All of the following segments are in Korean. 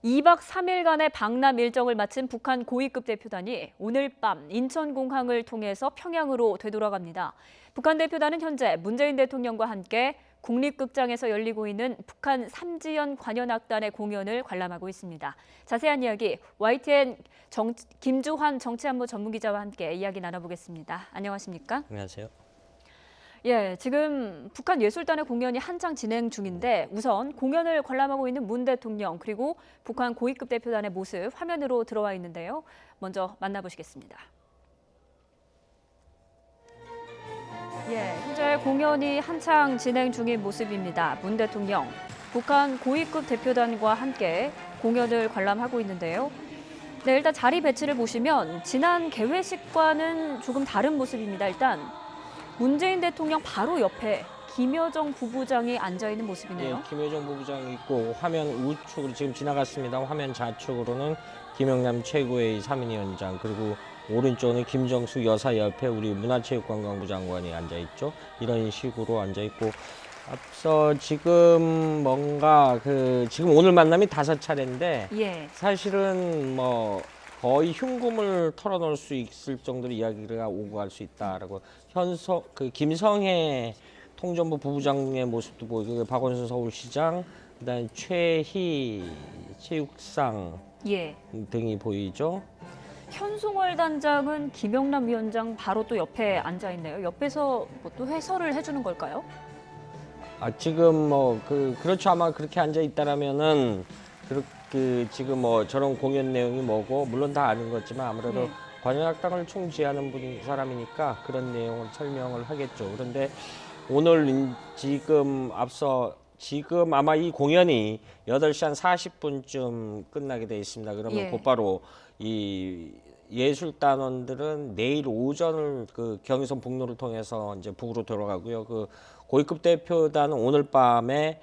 2박 3일간의 방남 일정을 마친 북한 고위급 대표단이 오늘 밤 인천공항을 통해서 평양으로 되돌아갑니다. 북한 대표단은 현재 문재인 대통령과 함께 국립극장에서 열리고 있는 북한 삼지연 관현악단의 공연을 관람하고 있습니다. 자세한 이야기 YTN 김주환 정치안보 전문기자와 함께 이야기 나눠보겠습니다. 안녕하십니까? 안녕하세요. 예, 지금 북한 예술단의 공연이 한창 진행 중인데 우선 공연을 관람하고 있는 문 대통령 그리고 북한 고위급 대표단의 모습 화면으로 들어와 있는데요. 먼저 만나보시겠습니다. 예, 현재 공연이 한창 진행 중인 모습입니다. 문 대통령, 북한 고위급 대표단과 함께 공연을 관람하고 있는데요. 네, 일단 자리 배치를 보시면 지난 개회식과는 조금 다른 모습입니다. 일단 문재인 대통령 바로 옆에 김여정 부부장이 앉아있는 모습이네요. 예, 김여정 부부장이 있고 화면 우측으로 지금 지나갔습니다. 화면 좌측으로는 김영남 최고의 3인위원장 그리고 오른쪽은 김정숙 여사 옆에 우리 문화체육관광부 장관이 앉아있죠. 이런 식으로 앉아있고 앞서 지금 뭔가 지금 오늘 만남이 5차례인데 예. 사실은 뭐 거의 흉금을 털어놓을 수 있을 정도로 이야기가 오고 갈 수 있다라고 김성애 통전부 부부장의 모습도 보이고 박원순 서울시장 그다음에 최희 체육상 예. 등이 보이죠. 현송월 단장은 김영남 위원장 바로 또 옆에 앉아 있네요. 옆에서 뭐 또 해설을 해주는 걸까요? 지금 그렇죠. 아마 그렇게 앉아 있다라면은 지금 뭐 저런 공연 내용이 뭐고 물론 다 아는 거지만 아무래도 네. 관현악당을 총지하는 사람이니까 그런 내용을 설명을 하겠죠. 그런데 오늘 지금 아마 이 공연이 8시 한 40분쯤 끝나게 돼 있습니다. 그러면 예. 곧바로 이 예술단원들은 내일 오전을 경의선 북로를 통해서 이제 북으로 돌아가고요. 고위급 대표단은 오늘 밤에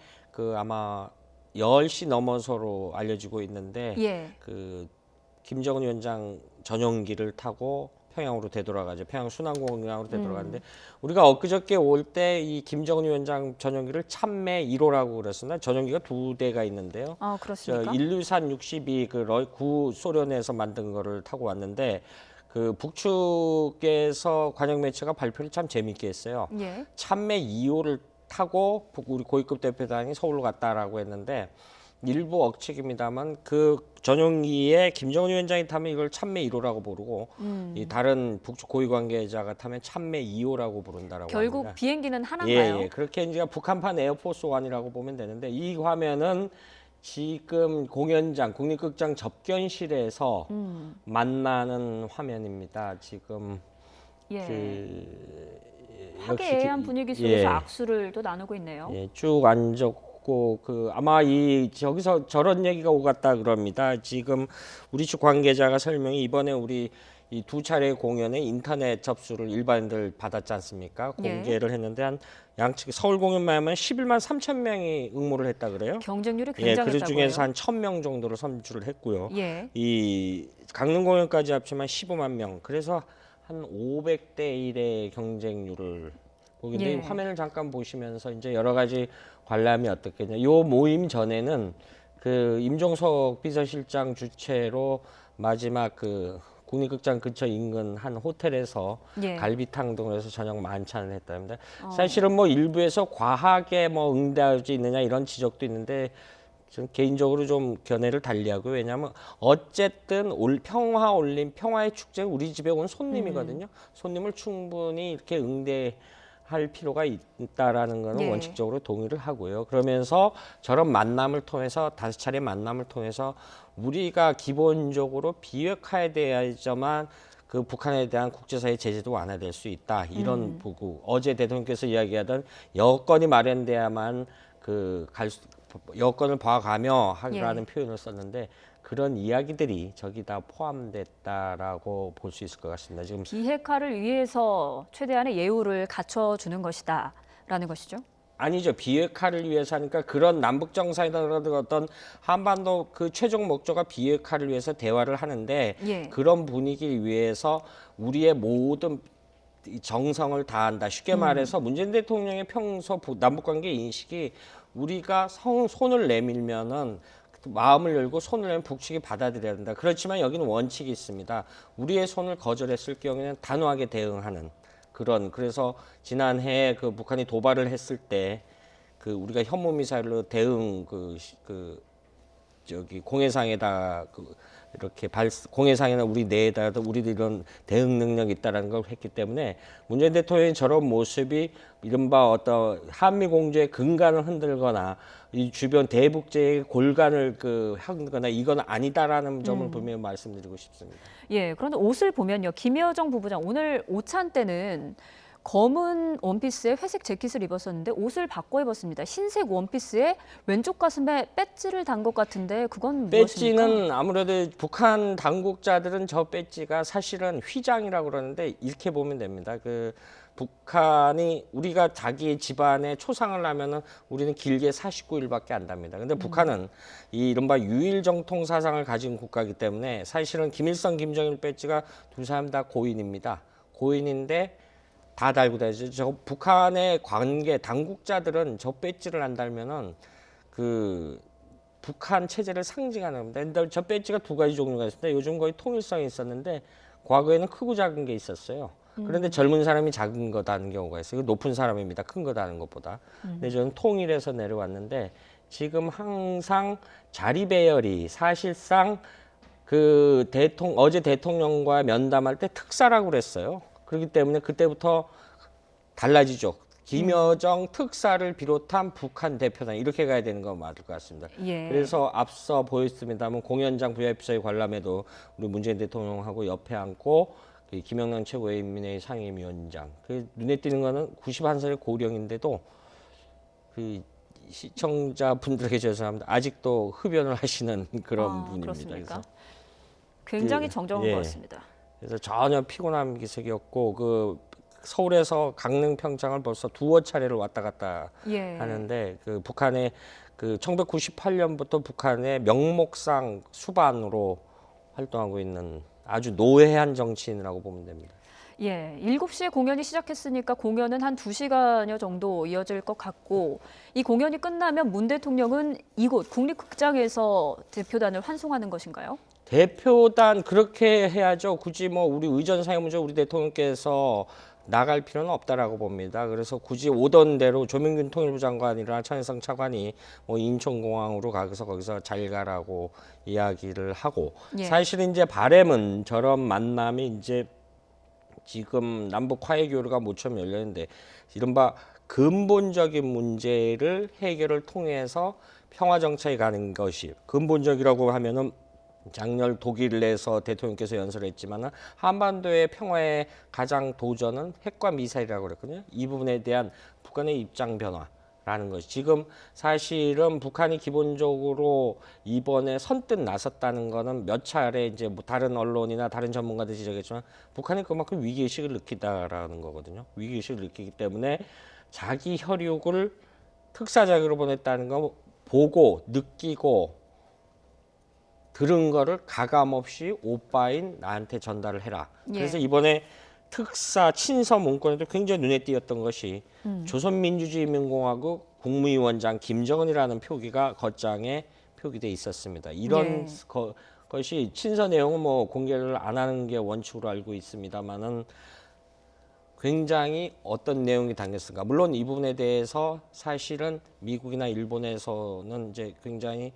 아마 10시 넘어서로 알려지고 있는데 예. 김정은 위원장 전용기를 타고 평양으로 되돌아가죠. 평양 순환공항으로 되돌아가는데 우리가 엊그저께 올 때 이 김정은 위원장 전용기를 참매 1호라고 그랬었나? 전용기가 2대가 있는데요. 아, 그렇습니까? 인류산 62 구소련에서 만든 거를 타고 왔는데 북측에서 관영 매체가 발표를 참 재밌게 했어요. 예. 참매 2호를 타고 우리 고위급 대표단이 서울로 갔다라고 했는데 일부 억측입니다만 전용기에 김정은 위원장이 타면 이걸 참매 1호라고 부르고 이 다른 북측 고위 관계자가 타면 참매 2호라고 부른다라고 결국 합니다. 비행기는 하나인가요? 예. 그렇게 이제 북한판 에어포스 1이라고 보면 되는데 이 화면은 지금 공연장 국립극장 접견실에서 만나는 화면입니다. 지금 예. 역시 화기애애한 분위기 속에서 악수를 또 나누고 있네요. 예, 쭉 앉았고 아마 저기서 저런 얘기가 오갔다 그럽니다. 지금 우리 측 관계자가 설명이 이번에 우리 이 2차례 공연에 인터넷 접수를 일반인들 받았지 않습니까? 공개를 했는데 한 양측 서울 공연만 하면 11만 3천 명이 응모를 했다 그래요. 경쟁률이 그 굉장했다고 중에서 해요. 한 1,000명 정도를 선출을 했고요. 예. 이 강릉 공연까지 합치면 15만 명. 그래서 한 500대 1의 경쟁률을 보는데 예. 화면을 잠깐 보시면서 이제 여러 가지 관람이 어떻겠냐. 요 모임 전에는 임종석 비서실장 주최로 마지막 국립극장 근처 인근 한 호텔에서 예. 갈비탕 등을 해서 저녁 만찬을 했답니다. 사실은 뭐 일부에서 과하게 응대하지 있느냐 이런 지적도 있는데 저는 개인적으로 좀 견해를 달리하고요. 왜냐하면 어쨌든 평화의 축제는 우리 집에 온 손님이거든요. 손님을 충분히 이렇게 응대할 필요가 있다라는 거는 예. 원칙적으로 동의를 하고요. 그러면서 저런 만남을 통해서 5차례 만남을 통해서 우리가 기본적으로 비핵화에 대해서만 북한에 대한 국제사회 제재도 완화될 수 있다. 이런 보고 어제 대통령께서 이야기하던 여건이 마련돼야만 여건을 봐가며 하라는 표현을 썼는데 그런 이야기들이 저기다 포함됐다라고 볼 수 있을 것 같습니다. 지금 비핵화를 위해서 최대한의 예우를 갖춰주는 것이다라는 것이죠. 아니죠. 비핵화를 위해서 하니까 그런 남북 정상이라든가 어떤 한반도 최종 목적가 비핵화를 위해서 대화를 하는데 예. 그런 분위기를 위해서 우리의 모든 정성을 다한다. 쉽게 말해서 문재인 대통령의 평소 남북관계 인식이 우리가 손을 내밀면은 마음을 열고 손을 내면 북측이 받아들여야 된다. 그렇지만 여기는 원칙이 있습니다. 우리의 손을 거절했을 경우에는 단호하게 대응하는 그런. 그래서 지난해 그 북한이 도발을 했을 때 그 우리가 현무 미사일로 대응 저기 공해상에다 이렇게 공해상이나 우리 내에다도 우리도 이런 대응 능력이 있다라는 걸 했기 때문에 문재인 대통령의 저런 모습이 이른바 어떤 한미 공조의 근간을 흔들거나 이 주변 대북제의 골간을 흔들거나 이건 아니다라는 점을 분명히 말씀드리고 싶습니다. 예, 그런데 옷을 보면요. 김여정 부부장 오늘 오찬 때는 검은 원피스에 회색 재킷을 입었었는데 옷을 바꿔 입었습니다. 흰색 원피스에 왼쪽 가슴에 배지를 단 것 같은데 그건 무엇입니까? 배지는 아무래도 북한 당국자들은 저 배지가 사실은 휘장이라고 그러는데 이렇게 보면 됩니다. 그 북한이 우리가 자기 집안에 초상을 하면은 우리는 길게 49일밖에 안 답니다. 근데 북한은 이 이른바 유일 정통 사상을 가진 국가이기 때문에 사실은 김일성, 김정일 배지가 두 사람 다 고인입니다. 고인인데 다 달고 다니죠. 저 북한의 관계 당국자들은 저 배지를 안 달면은 그 북한 체제를 상징하는 겁니다. 근데 저 배지가 두 가지 종류가 있습니다. 요즘 거의 통일성이 있었는데 과거에는 크고 작은 게 있었어요. 그런데 젊은 사람이 작은 거 다는 경우가 있어요. 높은 사람입니다. 큰 거 다는 것보다. 근데 저는 통일해서 내려왔는데 지금 항상 자리 배열이 사실상 그 어제 대통령과 면담할 때 특사라고 그랬어요. 그렇기 때문에 그때부터 달라지죠. 김여정 특사를 비롯한 북한 대표단 이렇게 가야 되는 건 맞을 것 같습니다. 예. 그래서 앞서 보였습니다만 공연장 VIP석의 관람에도 우리 문재인 대통령하고 옆에 앉고 김영남 최고인민회의 상임위원장. 그 눈에 띄는 거는 91살의 고령인데도 그 시청자분들에게 죄송합니다. 아직도 흡연을 하시는 그런 분입니다. 그렇습니까? 그래서 굉장히 정정한 예. 것 같습니다. 그래서 전혀 피곤한 기색이었고 그 서울에서 강릉 평창을 벌써 두어 차례를 왔다 갔다 예. 하는데 그 북한의 그 1998년부터 북한의 명목상 수반으로 활동하고 있는 아주 노회한 정치인이라고 보면 됩니다. 예, 7시에 공연이 시작했으니까 공연은 한 2시간여 정도 이어질 것 같고 이 공연이 끝나면 문 대통령은 이곳 국립극장에서 대표단을 환송하는 것인가요? 대표단 그렇게 해야죠. 굳이 뭐 우리 의전 사무소 우리 대통령께서 나갈 필요는 없다라고 봅니다. 그래서 굳이 오던 대로 조명균 통일부 장관이나 천해성 차관이 뭐 인천공항으로 가서 거기서 잘 가라고 이야기를 하고 예. 사실 이제 바람은 저런 만남이 이제 지금 남북 화해 교류가 모처럼 열렸는데 이른바 근본적인 문제를 해결을 통해서 평화 정착에 가는 것이 근본적이라고 하면은 작년 독일 내에서 대통령께서 연설했지만은 한반도의 평화의 가장 도전은 핵과 미사일이라고 그랬거든요. 이 부분에 대한 북한의 입장 변화라는 것이 지금 사실은 북한이 기본적으로 이번에 선뜻 나섰다는 거는 몇 차례 이제 뭐 다른 언론이나 다른 전문가들이 지적했지만 북한이 그만큼 위기의식을 느끼다라는 거거든요. 위기의식을 느끼기 때문에 자기 혈육을 특사 자격으로 보냈다는 거 보고 느끼고 들은 거를 가감없이 오빠인 나한테 전달을 해라. 예. 그래서 이번에 특사 친서 문건에도 굉장히 눈에 띄었던 것이 조선민주주의인민공화국 국무위원장 김정은이라는 표기가 겉장에 표기돼 있었습니다. 이런 예. 것이 친서 내용은 뭐 공개를 안 하는 게 원칙으로 알고 있습니다만은 굉장히 어떤 내용이 담겼을까. 물론 이 부분에 대해서 사실은 미국이나 일본에서는 이제 굉장히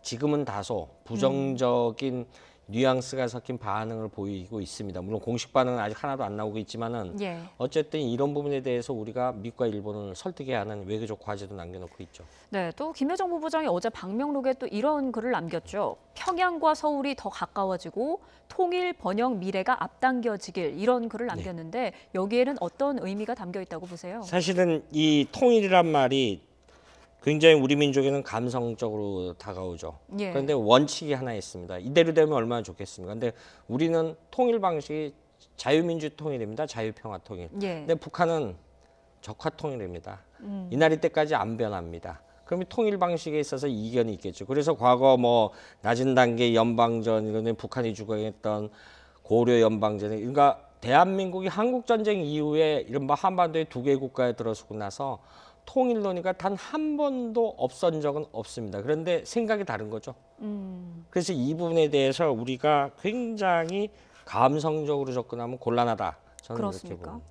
지금은 다소 부정적인 뉘앙스가 섞인 반응을 보이고 있습니다. 물론 공식 반응은 아직 하나도 안 나오고 있지만은 예. 어쨌든 이런 부분에 대해서 우리가 미국과 일본을 설득해야 하는 외교적 과제도 남겨놓고 있죠. 네, 또 김여정 부부장이 어제 방명록에 또 이런 글을 남겼죠. 평양과 서울이 더 가까워지고 통일, 번영, 미래가 앞당겨지길 이런 글을 남겼는데 여기에는 어떤 의미가 담겨 있다고 보세요? 사실은 이 통일이란 말이 굉장히 우리 민족에는 감성적으로 다가오죠. 예. 그런데 원칙이 하나 있습니다. 이대로 되면 얼마나 좋겠습니까? 근데 우리는 통일 방식이 자유민주 통일입니다. 자유평화 통일. 예. 근데 북한은 적화 통일입니다. 이날이 때까지 안 변합니다. 그러면 통일 방식에 있어서 이견이 있겠죠. 그래서 과거 뭐 낮은 단계 연방전 이런 북한이 주장했던 고려 연방전 그러니까 대한민국이 한국 전쟁 이후에 이른바 한반도의 두 개 국가에 들어서고 나서 통일 논의가 단 한 번도 없었던 적은 없습니다. 그런데 생각이 다른 거죠. 그래서 이 부분에 대해서 우리가 굉장히 감성적으로 접근하면 곤란하다. 저는 이렇게 그렇습니까? 봅니다.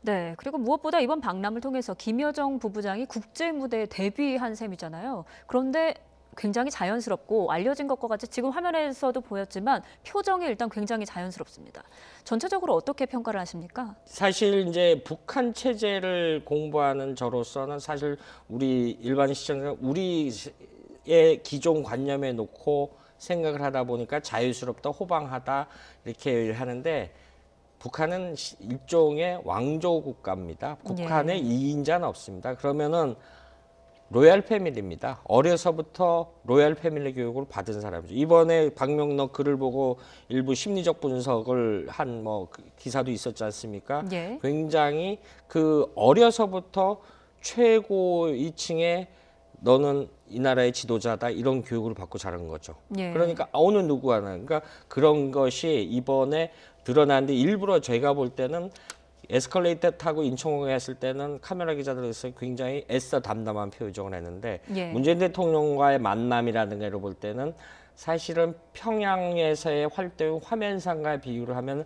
네, 그리고 무엇보다 이번 박람을 통해서 김여정 부부장이 국제 무대에 데뷔한 셈이잖아요. 그런데 굉장히 자연스럽고 알려진 것과 같이 지금 화면에서도 보였지만 표정이 일단 굉장히 자연스럽습니다. 전체적으로 어떻게 평가를 하십니까? 사실 이제 북한 체제를 공부하는 저로서는 사실 우리 일반 시청자 우리의 기존 관념에 놓고 생각을 하다 보니까 자유스럽다, 호방하다 이렇게 하는데 북한은 일종의 왕조 국가입니다. 북한에 예. 이인자는 없습니다. 그러면은 로얄 패밀리입니다. 어려서부터 로얄 패밀리 교육을 받은 사람이죠. 이번에 박명록 글을 보고 일부 심리적 분석을 한 뭐 기사도 있었지 않습니까? 예. 굉장히 그 어려서부터 최고 2층에 너는 이 나라의 지도자다 이런 교육을 받고 자란 거죠. 예. 그러니까 어느 누구 하나 그러니까 그런 것이 이번에 드러났는데 일부러 제가 볼 때는 에스컬레이터 타고 인천공항에 했을 때는 카메라 기자들에서 굉장히 애써 담담한 표정을 했는데 예. 문재인 대통령과의 만남이라든가 이런 볼 때는 사실은 평양에서의 활동 화면상과 비교를 하면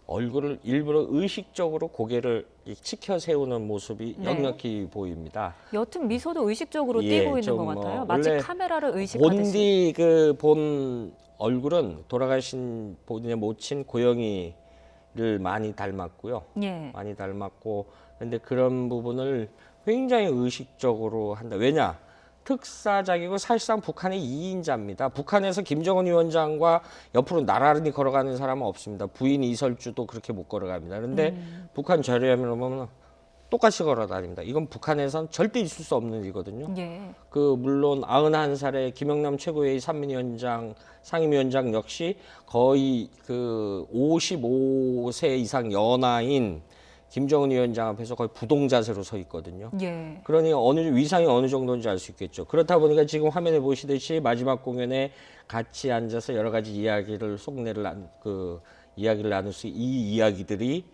얼굴을 일부러 의식적으로 고개를 치켜 세우는 모습이 네. 역력히 보입니다. 옅은 미소도 의식적으로 예, 띄고 있는 좀 것 뭐 같아요. 마치 원래 카메라를 의식하듯이. 본디 그 본 얼굴은 돌아가신 본인의 모친 고영이를 많이 닮았고요. 예. 많이 닮았고 근데 그런 부분을 굉장히 의식적으로 한다. 왜냐? 특사작이고 사실상 북한의 2인자입니다. 북한에서 김정은 위원장과 옆으로 나란히 걸어가는 사람은 없습니다. 부인 이설주도 그렇게 못 걸어갑니다. 그런데 북한 자료화면을 보면 똑같이 걸어다닙니다. 이건 북한에선 절대 있을 수 없는 일이거든요. 예. 그 물론 91살의 김영남 최고회의 상임위원장 역시 거의 그 55세 이상 연하인 김정은 위원장 앞에서 거의 부동자세로 서 있거든요. 예. 그러니 위상이 어느 정도인지 알 수 있겠죠. 그렇다 보니까 지금 화면에 보시듯이 마지막 공연에 같이 앉아서 여러 가지 이야기를 이야기를 나눌 수 이 이야기들이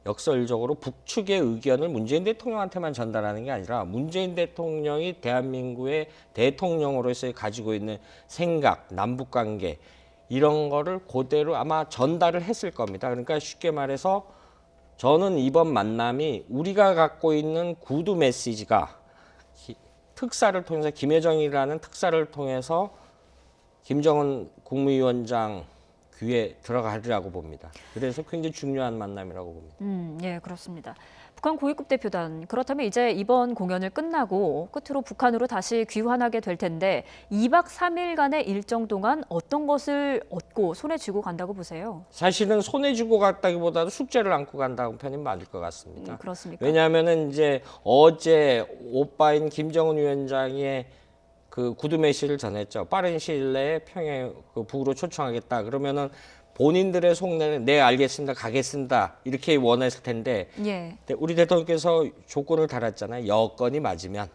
역설적으로 북측의 의견을 문재인 대통령한테만 전달하는 게 아니라 문재인 대통령이 대한민국의 대통령으로서 가지고 있는 생각, 남북관계 이런 거를 그대로 아마 전달을 했을 겁니다. 그러니까 쉽게 말해서 저는 이번 만남이 우리가 갖고 있는 구두 메시지가 특사를 통해서 김여정이라는 특사를 통해서 김정은 국무위원장 귀에 들어가리라고 봅니다. 그래서 굉장히 중요한 만남이라고 봅니다. 예, 그렇습니다. 북한 고위급 대표단, 그렇다면 이제 이번 공연을 끝나고 끝으로 북한으로 다시 귀환하게 될 텐데 2박 3일간의 일정 동안 어떤 것을 얻고 손에 쥐고 간다고 보세요? 사실은 손에 쥐고 갔다기보다도 숙제를 안고 간다는 편이 맞을 것 같습니다. 그렇습니까? 왜냐하면은 이제 어제 오빠인 김정은 위원장의 그 구두 메시지를 전했죠. 빠른 시일 내에 평양 그 북으로 초청하겠다. 그러면은 본인들의 속내는 네 알겠습니다, 가겠습니다 이렇게 원했을 텐데 예. 우리 대통령께서 조건을 달았잖아요. 여건이 맞으면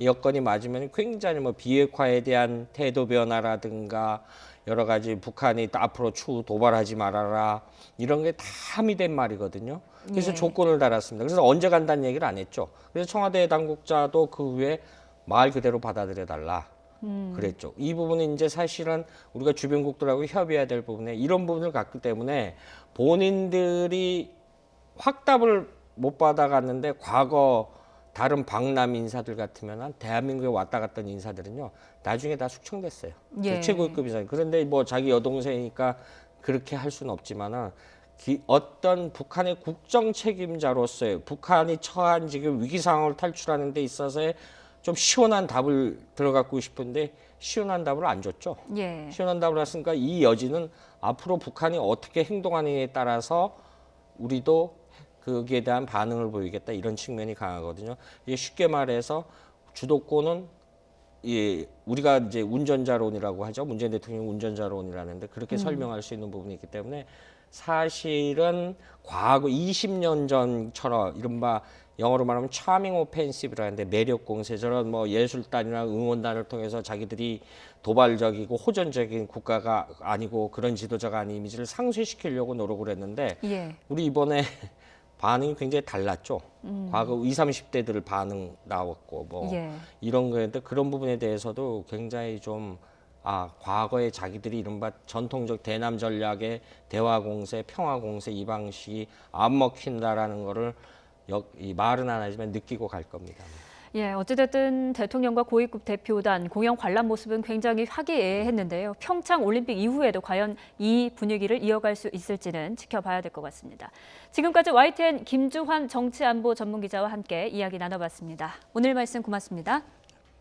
여건이 맞으면 굉장히 뭐 비핵화에 대한 태도 변화라든가 여러 가지 북한이 앞으로 추후 도발하지 말아라 이런 게 다 함의된 말이거든요. 그래서 예. 조건을 달았습니다. 그래서 언제 간다는 얘기를 안 했죠. 그래서 청와대 당국자도 그 후에 말 그대로 받아들여 달라 그랬죠. 이 부분은 이제 사실은 우리가 주변국들하고 협의해야 될 부분에 이런 부분을 갖기 때문에 본인들이 확답을 못 받아갔는데 과거 다른 방남 인사들 같으면 대한민국에 왔다 갔던 인사들은요 나중에 다 숙청됐어요. 예. 최고급 인사. 그런데 뭐 자기 여동생이니까 그렇게 할 수는 없지만은 어떤 북한의 국정 책임자로서의 북한이 처한 지금 위기 상황을 탈출하는 데 있어서의 좀 시원한 답을 들어갖고 싶은데 시원한 답을 안 줬죠. 예. 시원한 답을 했으니까 이 여지는 앞으로 북한이 어떻게 행동하느냐에 따라서 우리도 거기에 대한 반응을 보이겠다 이런 측면이 강하거든요. 이게 쉽게 말해서 주도권은 우리가 이제 운전자론이라고 하죠. 문재인 대통령 운전자론이라는데 그렇게 설명할 수 있는 부분이 있기 때문에 사실은 과거 20년 전처럼 이른바 영어로 말하면 차밍 오펜시브라는데 매력 공세 저런 뭐 예술단이나 응원단을 통해서 자기들이 도발적이고 호전적인 국가가 아니고 그런 지도자가 아닌 이미지를 상쇄시키려고 노력을 했는데 예. 우리 이번에 반응이 굉장히 달랐죠. 과거 20, 30대들 반응 나왔고 뭐 예. 이런 거였는데 그런 부분에 대해서도 굉장히 좀 과거에 자기들이 이른바 전통적 대남 전략의 대화 공세, 평화 공세 이 방식이 안 먹힌다라는 거를 이 말은 안 하지만 느끼고 갈 겁니다. 예, 어찌됐든 대통령과 고위급 대표단 공영 관람 모습은 굉장히 화기애애했는데요. 평창 올림픽 이후에도 과연 이 분위기를 이어갈 수 있을지는 지켜봐야 될 것 같습니다. 지금까지 YTN 김주환 정치안보 전문기자와 함께 이야기 나눠봤습니다. 오늘 말씀 고맙습니다.